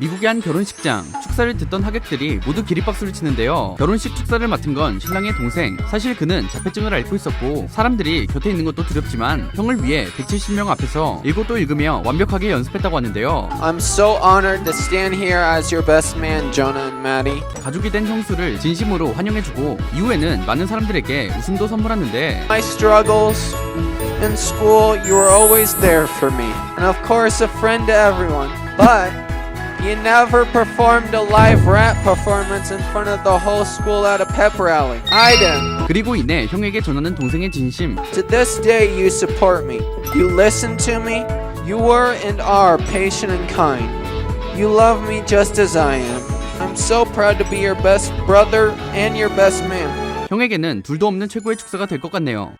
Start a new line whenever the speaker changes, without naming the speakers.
미국의 한 결혼식장, 축사를 듣던 하객들이 모두 기립박수를 치는데요. 결혼식 축사를 맡은 건 신랑의 동생. 사실 그는 자폐증을 앓고 있었고 사람들이 곁에 있는 것도 두렵지만 형을 위해 170명 앞에서 읽고 또 읽으며 완벽하게 연습했다고 하는데요.
I'm so honored to stand here as your best man, Jonah and Maddie.
가족이 된 형수를 진심으로 환영해주고 이후에는 많은 사람들에게 웃음도 선물하는데
My struggles in school, you were always there for me. And of course, a friend to everyone. But you never performed a live rap performance in front of the whole school at a pep rally. I did.
그리고 이내 형에게 전하는 동생의 진심.
To this day, you support me. You listen to me. You were and are patient and kind. You love me just as I am. I'm so proud to be your best brother and your best man.
형에게는 둘도 없는 최고의 축사가 될 것 같네요.